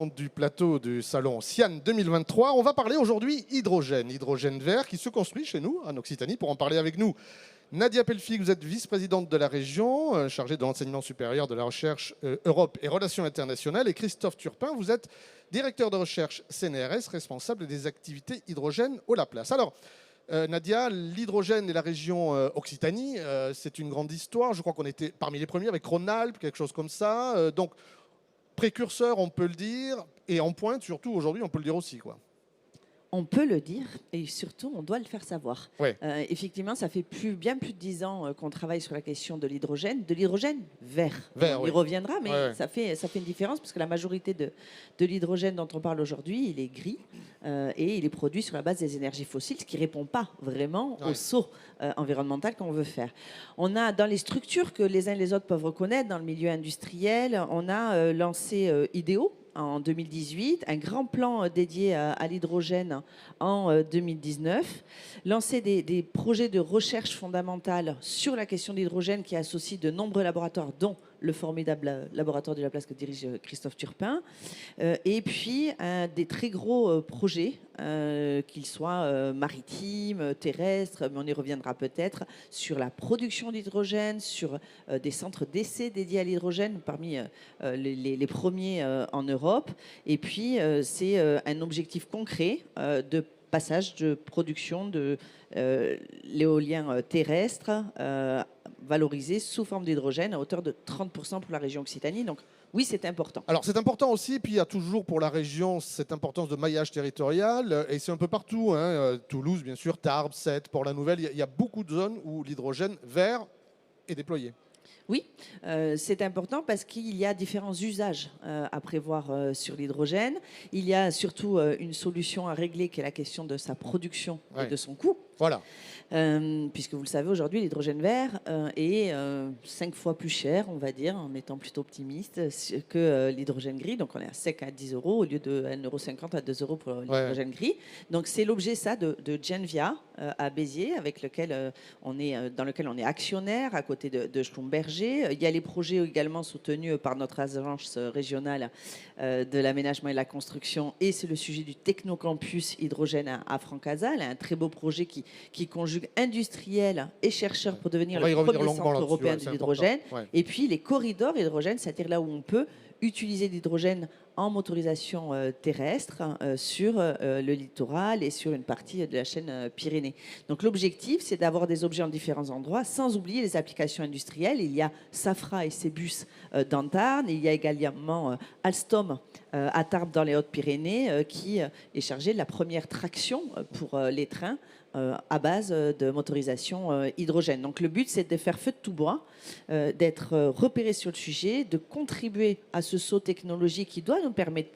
Du plateau du salon Sian 2023. On va parler aujourd'hui hydrogène vert qui se construit chez nous en Occitanie. Pour en parler avec nous, Nadia Pelfig, vous êtes vice-présidente de la région, chargée de l'enseignement supérieur, de la recherche Europe et relations internationales. Et Christophe Turpin, vous êtes directeur de recherche CNRS, responsable des activités hydrogène au Laplace. Alors, Nadia, l'hydrogène et la région Occitanie, c'est une grande histoire. Je crois qu'on était parmi les premiers avec Rhône-Alpes, quelque chose comme ça. Donc, précurseur, on peut le dire, et en pointe, surtout aujourd'hui, on peut le dire aussi, quoi. On peut le dire et surtout on doit le faire savoir. Ouais. Effectivement, ça fait bien plus de 10 ans qu'on travaille sur la question de l'hydrogène vert. On y Oui. reviendra, mais Ouais. ça fait une différence parce que la majorité de l'hydrogène dont on parle aujourd'hui, il est gris et il est produit sur la base des énergies fossiles, ce qui ne répond pas vraiment au saut environnemental qu'on veut faire. On a dans les structures que les uns et les autres peuvent reconnaître, dans le milieu industriel, on a lancé IDEO, en 2018, un grand plan dédié à l'hydrogène en 2019, lancer des projets de recherche fondamentale sur la question de l'hydrogène qui associe de nombreux laboratoires, dont le formidable laboratoire de la place que dirige Christophe Turpin, et puis des très gros projets, qu'ils soient maritimes, terrestres, mais on y reviendra peut-être, sur la production d'hydrogène, sur des centres d'essai dédiés à l'hydrogène, parmi les premiers en Europe. Et puis, c'est un objectif concret de passage de production de l'éolien terrestre valorisé sous forme d'hydrogène à hauteur de 30% pour la région Occitanie. Donc oui, c'est important. Alors c'est important aussi, puis il y a toujours pour la région cette importance de maillage territorial, et c'est un peu partout, hein, Toulouse bien sûr, Tarbes, Sète, Port-la-Nouvelle, il y a beaucoup de zones où l'hydrogène vert est déployé. Oui, c'est important parce qu'il y a différents usages à prévoir sur l'hydrogène. Il y a surtout une solution à régler qui est la question de sa production et de son coût. Voilà. Puisque vous le savez, aujourd'hui, l'hydrogène vert est 5 fois plus cher, on va dire, en étant plutôt optimiste, que l'hydrogène gris. Donc, on est à sec à 10 euros au lieu de 1,50 € à 2 € pour l'hydrogène gris. Donc, c'est l'objet, ça, de Genvia à Béziers, avec lequel dans lequel on est actionnaire, à côté de Schlumberger. Il y a les projets également soutenus par notre agence régionale de l'aménagement et de la construction. Et c'est le sujet du Technocampus hydrogène à Francazal, un très beau projet qui conjugue industriels et chercheurs pour devenir le premier centre européen de l'hydrogène. Et puis les corridors hydrogène, c'est-à-dire là où on peut utiliser l'hydrogène en motorisation terrestre sur le littoral et sur une partie de la chaîne Pyrénées. Donc l'objectif, c'est d'avoir des objets en différents endroits, sans oublier les applications industrielles. Il y a Safra et ses bus dans Tarn. Il y a également Alstom à Tarbes dans les Hautes-Pyrénées qui est chargé de la première traction pour les trains à base de motorisation hydrogène. Donc le but, c'est de faire feu de tout bois, d'être repéré sur le sujet, de contribuer à ce saut technologique qui doit nous permettre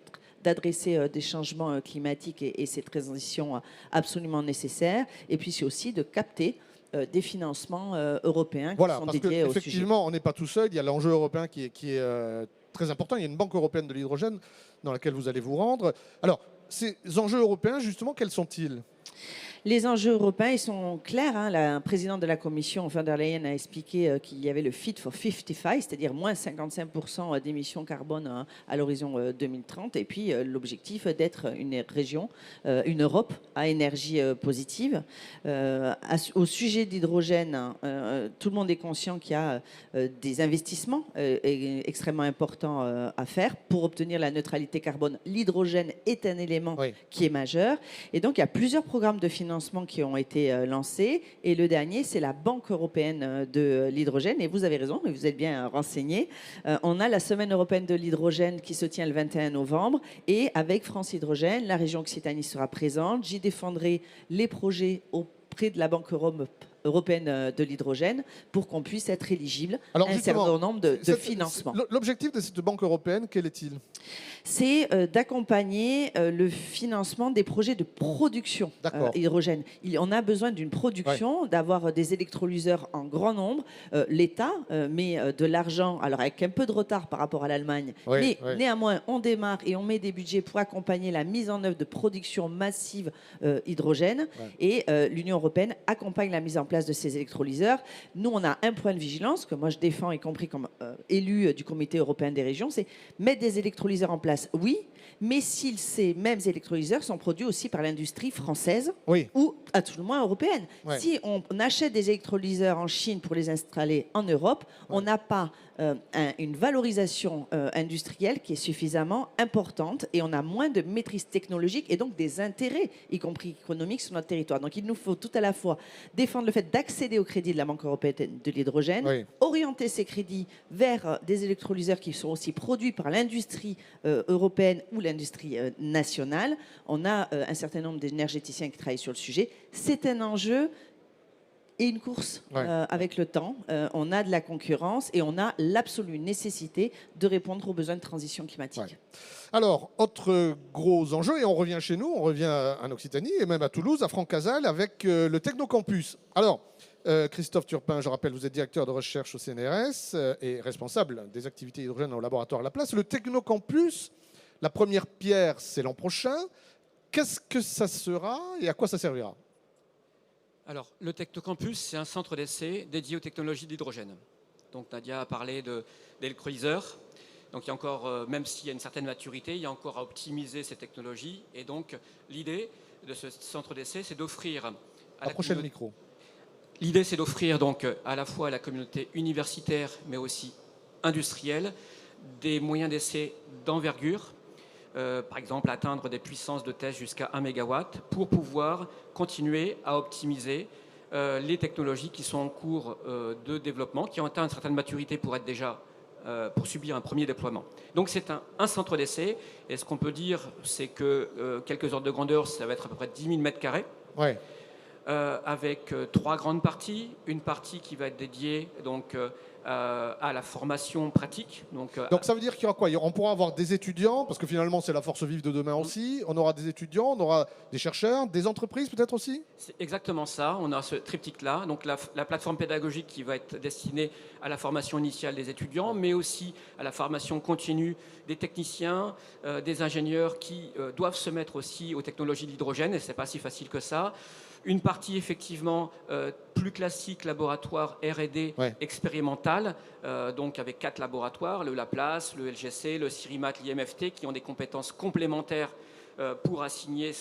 d'adresser des changements climatiques et ces transitions absolument nécessaires. Et puis c'est aussi de capter des financements européens qui sont dédiés au sujet. Effectivement, on n'est pas tout seul. Il y a l'enjeu européen qui est très important. Il y a une banque européenne de l'hydrogène dans laquelle vous allez vous rendre. Alors, ces enjeux européens, justement, quels sont-ils ? Les enjeux européens, ils sont clairs. La présidente de la Commission, von der Leyen, a expliqué qu'il y avait le Fit for 55, c'est-à-dire moins 55% d'émissions carbone à l'horizon 2030. Et puis l'objectif d'être une région, une Europe à énergie positive. Au sujet d'hydrogène, tout le monde est conscient qu'il y a des investissements extrêmement importants à faire pour obtenir la neutralité carbone. L'hydrogène est un élément qui est majeur. Et donc, il y a plusieurs programmes de financement qui ont été lancés. Et le dernier, c'est la Banque européenne de l'hydrogène. Et vous avez raison, et vous êtes bien renseigné. On a la Semaine européenne de l'hydrogène qui se tient le 21 novembre. Et avec France Hydrogène, la région Occitanie sera présente. J'y défendrai les projets auprès de la Banque européenne de l'hydrogène pour qu'on puisse être éligible à un certain nombre de financements. L'objectif de cette banque européenne, quel est-il ? C'est d'accompagner le financement des projets de production hydrogène. On a besoin d'une production, d'avoir des électrolyseurs en grand nombre. L'État met de l'argent, alors avec un peu de retard par rapport à l'Allemagne, mais néanmoins on démarre et on met des budgets pour accompagner la mise en œuvre de production massive hydrogène. Et l'Union européenne accompagne la mise en place de ces électrolyseurs. Nous, on a un point de vigilance que moi je défends, y compris comme élu du Comité européen des régions, c'est mettre des électrolyseurs en place, oui, mais si ces mêmes électrolyseurs sont produits aussi par l'industrie française Oui. ou à tout le moins européenne. Ouais. Si on achète des électrolyseurs en Chine pour les installer en Europe, on n'a pas une valorisation industrielle qui est suffisamment importante et on a moins de maîtrise technologique et donc des intérêts, y compris économiques, sur notre territoire. Donc il nous faut tout à la fois défendre le fait d'accéder au crédit de la Banque européenne de l'hydrogène, Oui. orienter ces crédits vers des électrolyseurs qui sont aussi produits par l'industrie européenne ou l'industrie nationale. On a un certain nombre d'énergéticiens qui travaillent sur le sujet. C'est un enjeu et une course avec le temps. On a de la concurrence et on a l'absolue nécessité de répondre aux besoins de transition climatique. Ouais. Alors, autre gros enjeu, et on revient chez nous, on revient en Occitanie et même à Toulouse, à Francazal, avec le Technocampus. Alors, Christophe Turpin, je rappelle, vous êtes directeur de recherche au CNRS et responsable des activités hydrogènes au laboratoire La Place. Le Technocampus, la première pierre, c'est l'an prochain. Qu'est-ce que ça sera et à quoi ça servira ? Alors, le Technocampus, c'est un centre d'essai dédié aux technologies d'hydrogène. Donc, Nadia a parlé d'électrolyseurs. Donc, il y a encore, même s'il y a une certaine maturité, il y a encore à optimiser ces technologies. Et donc, l'idée de ce centre d'essai, c'est d'offrir... Approchez le micro. L'idée, c'est d'offrir donc à la fois à la communauté universitaire, mais aussi industrielle, des moyens d'essai d'envergure. Par exemple, atteindre des puissances de test jusqu'à 1 MW pour pouvoir continuer à optimiser les technologies qui sont en cours de développement, qui ont atteint une certaine maturité pour être déjà pour subir un premier déploiement. Donc c'est un centre d'essai, et ce qu'on peut dire, c'est que quelques ordres de grandeur, ça va être à peu près 10 000 mètres carrés, avec 3 grandes parties. Une partie qui va être dédiée donc, à la formation pratique. Donc ça veut dire qu'il y aura quoi ? On pourra avoir des étudiants, parce que finalement c'est la force vive de demain aussi. On aura des étudiants, on aura des chercheurs, des entreprises peut-être aussi ? C'est exactement ça. On a ce triptyque-là. Donc la plateforme pédagogique qui va être destinée à la formation initiale des étudiants, mais aussi à la formation continue des techniciens, des ingénieurs qui doivent se mettre aussi aux technologies de l'hydrogène, et ce n'est pas si facile que ça. Une partie effectivement plus classique, laboratoire R&D expérimental, donc avec 4 laboratoires, le Laplace, le LGC, le CIRIMAT, l'IMFT, qui ont des compétences complémentaires pour assigner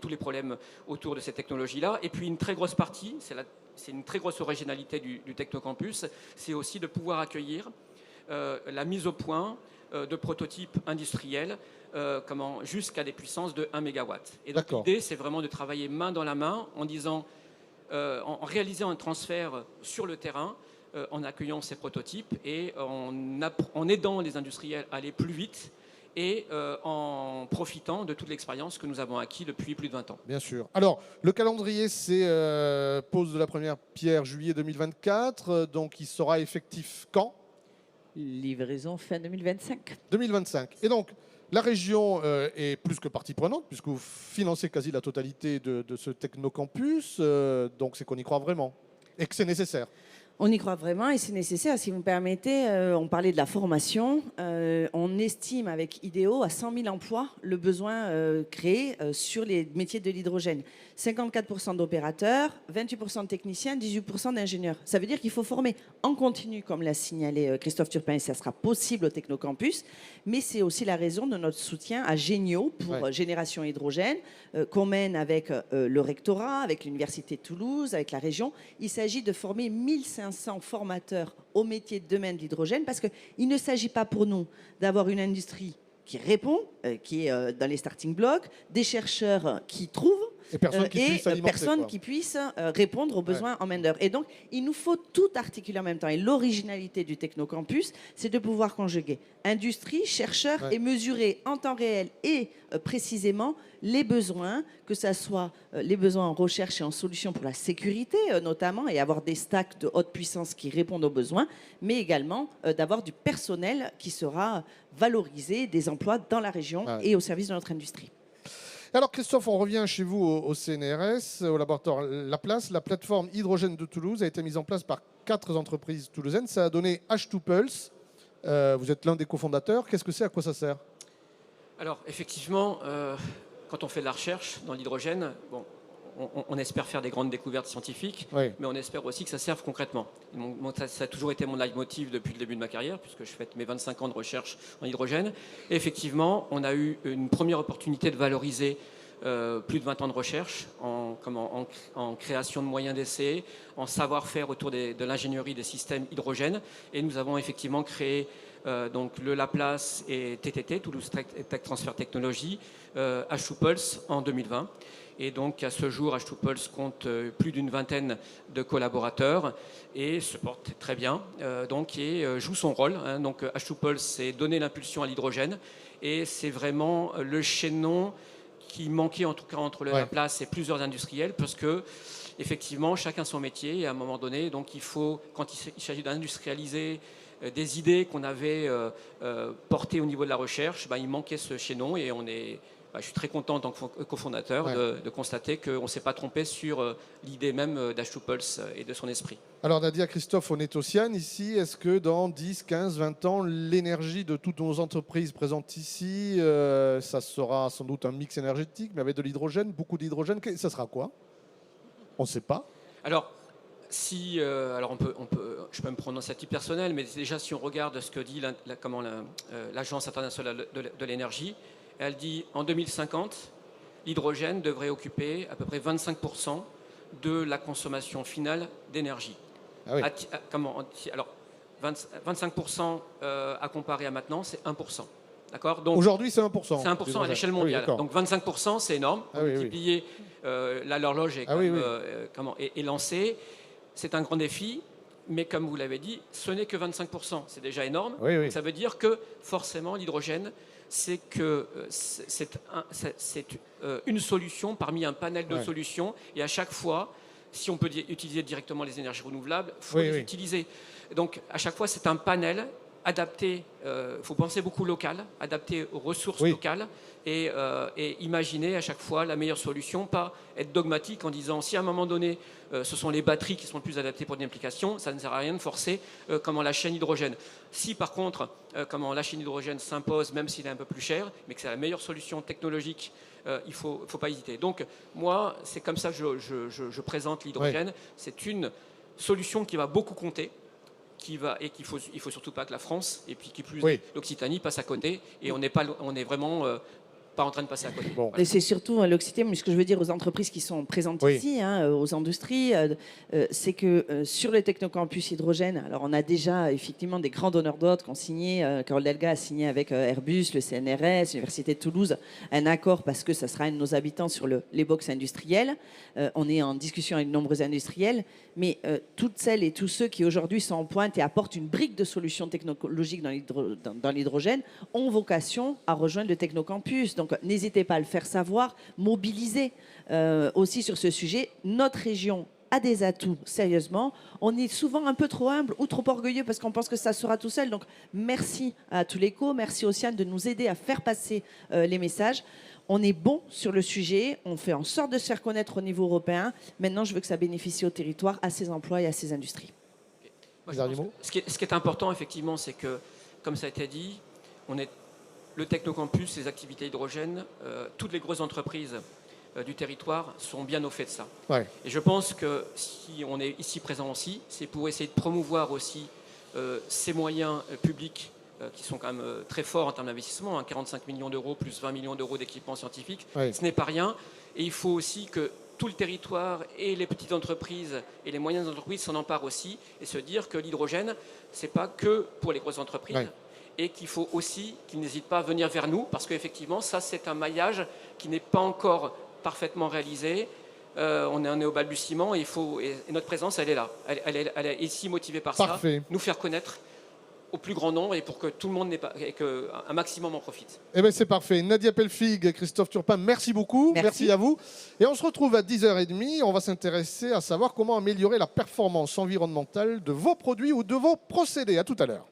tous les problèmes autour de ces technologies-là. Et puis une très grosse partie, c'est une très grosse originalité du Technocampus, c'est aussi de pouvoir accueillir la mise au point de prototypes industriels jusqu'à des puissances de 1 MW. Et donc l'idée, c'est vraiment de travailler main dans la main en réalisant un transfert sur le terrain, en accueillant ces prototypes et en aidant les industriels à aller plus vite et en profitant de toute l'expérience que nous avons acquis depuis plus de 20 ans. Bien sûr. Alors, le calendrier, c'est pose de la première pierre juillet 2024, donc il sera effectif quand ? Livraison fin 2025. 2025. Et donc, la région est plus que partie prenante, puisque vous financez quasi la totalité de ce Technocampus, donc c'est qu'on y croit vraiment et que c'est nécessaire. On y croit vraiment et c'est nécessaire. Si vous me permettez, on parlait de la formation. On estime avec IDEO à 100 000 emplois le besoin créé sur les métiers de l'hydrogène. 54% d'opérateurs, 28% de techniciens, 18% d'ingénieurs. Ça veut dire qu'il faut former en continu, comme l'a signalé Christophe Turpin, et ça sera possible au Technocampus. Mais c'est aussi la raison de notre soutien à Génio pour Génération Hydrogène, qu'on mène avec le rectorat, avec l'Université de Toulouse, avec la région. Il s'agit de former 1500 formateurs au métier de domaine de l'hydrogène, parce qu'il ne s'agit pas pour nous d'avoir une industrie qui répond, qui est dans les starting blocks, des chercheurs qui trouvent, et personne qui puisse répondre aux besoins en main-d'œuvre. Et donc, il nous faut tout articuler en même temps. Et l'originalité du Technocampus, c'est de pouvoir conjuguer industrie, chercheurs et mesurer en temps réel et précisément les besoins, que ce soit les besoins en recherche et en solutions pour la sécurité notamment, et avoir des stacks de haute puissance qui répondent aux besoins, mais également d'avoir du personnel qui sera valorisé, des emplois dans la région et au service de notre industrie. Alors Christophe, on revient chez vous au CNRS, au laboratoire La Place. La plateforme hydrogène de Toulouse a été mise en place par 4 entreprises toulousaines. Ça a donné H2Pulse. Vous êtes l'un des cofondateurs. Qu'est-ce que c'est ? À quoi ça sert ? Alors effectivement, quand on fait de la recherche dans l'hydrogène, on espère faire des grandes découvertes scientifiques, Oui. mais on espère aussi que ça serve concrètement. Ça a toujours été mon leitmotiv depuis le début de ma carrière, puisque je fête mes 25 ans de recherche en hydrogène. Et effectivement, on a eu une première opportunité de valoriser plus de 20 ans de recherche en création de moyens d'essai, en savoir-faire autour de l'ingénierie des systèmes hydrogènes. Et nous avons effectivement créé donc le Laplace et TTT, Toulouse Tech Transfer Technology, H2 Pulse en 2020. Et donc à ce jour, H2 Pulse compte plus d'une vingtaine de collaborateurs et se porte très bien et joue son rôle. Donc H2 Pulse, c'est donner l'impulsion à l'hydrogène et c'est vraiment le chaînon qui manquait en tout cas entre le Laplace et plusieurs industriels, parce que effectivement chacun son métier et à un moment donné, donc il faut, quand il s'agit d'industrialiser des idées qu'on avait portées au niveau de la recherche, il manquait ce chaînon et je suis très content en tant que cofondateur de constater qu'on ne s'est pas trompé sur l'idée même d'H2 Pulse et de son esprit. Alors Nadia, Christophe, on est Océane ici. Est-ce que dans 10, 15, 20 ans, l'énergie de toutes nos entreprises présentes ici, ça sera sans doute un mix énergétique, mais avec de l'hydrogène, beaucoup d'hydrogène, ça sera quoi? On ne sait pas. Alors, je peux me prononcer à titre personnel, mais déjà si on regarde ce que dit l'Agence internationale de l'énergie, elle dit en 2050, l'hydrogène devrait occuper à peu près 25% de la consommation finale d'énergie. Ah oui. Alors, 25% à comparer à maintenant, c'est 1%. D'accord. Aujourd'hui, c'est 1%. C'est 1% à l'échelle mondiale. Donc 25%, c'est énorme. Multiplier, là, l'horloge est lancée. C'est un grand défi. Mais comme vous l'avez dit, ce n'est que 25%. C'est déjà énorme. Donc, ça veut dire que forcément, l'hydrogène, c'est une solution parmi un panel de solutions. Et à chaque fois, si on peut utiliser directement les énergies renouvelables, il faut les utiliser. Donc, à chaque fois, c'est un panel adapté, il faut penser beaucoup local, adapté aux ressources locales et imaginer à chaque fois la meilleure solution, pas être dogmatique en disant si à un moment donné ce sont les batteries qui sont le plus adaptées pour une application, ça ne sert à rien de forcer la chaîne hydrogène. Si par contre la chaîne hydrogène s'impose, même s'il est un peu plus cher, mais que c'est la meilleure solution technologique, il ne faut pas hésiter. Donc moi, c'est comme ça que je présente l'hydrogène. C'est une solution qui va beaucoup compter. Il faut surtout pas que la France et puis qui plus l'Occitanie passe à côté et on est vraiment pas en train de passer à côté. Voilà. Et c'est surtout l'Occitanie, mais ce que je veux dire aux entreprises qui sont présentes ici, aux industries, c'est que sur le Technocampus hydrogène, alors on a déjà effectivement des grands donneurs d'ordre qui ont signé, Carole Delga a signé avec Airbus, le CNRS, l'Université de Toulouse, un accord parce que ça sera un de nos habitants sur les box industriels. On est en discussion avec de nombreux industriels, mais toutes celles et tous ceux qui aujourd'hui sont en pointe et apportent une brique de solutions technologiques dans l'hydrogène ont vocation à rejoindre le Technocampus. Donc n'hésitez pas à le faire savoir, mobiliser aussi sur ce sujet. Notre région a des atouts, sérieusement. On est souvent un peu trop humble ou trop orgueilleux parce qu'on pense que ça sera tout seul. Donc merci à tous les merci Océane de nous aider à faire passer les messages. On est bon sur le sujet, on fait en sorte de se faire connaître au niveau européen. Maintenant, je veux que ça bénéficie au territoire, à ses emplois et à ses industries. Ce qui est important, effectivement, c'est que, comme ça a été dit, le Technocampus, les activités hydrogène, toutes les grosses entreprises du territoire sont bien au fait de ça. Et je pense que si on est ici présent aussi, c'est pour essayer de promouvoir aussi ces moyens publics qui sont quand même très forts en termes d'investissement, 45 millions d'euros plus 20 millions d'euros d'équipements scientifiques, ce n'est pas rien. Et il faut aussi que tout le territoire et les petites entreprises et les moyennes entreprises s'en emparent aussi et se dire que l'hydrogène, ce n'est pas que pour les grosses entreprises et qu'il faut aussi qu'ils n'hésitent pas à venir vers nous parce qu'effectivement, ça, c'est un maillage qui n'est pas encore parfaitement réalisé. On est au balbutiement et notre présence, elle est là. Elle est ici motivée par ça, nous faire connaître au plus grand nombre et pour que tout le monde et qu'un maximum en profite. Eh bien, c'est parfait. Nadia Pelfig, Christophe Turpin, merci beaucoup. Merci à vous. Et on se retrouve à 10h30. On va s'intéresser à savoir comment améliorer la performance environnementale de vos produits ou de vos procédés. À tout à l'heure.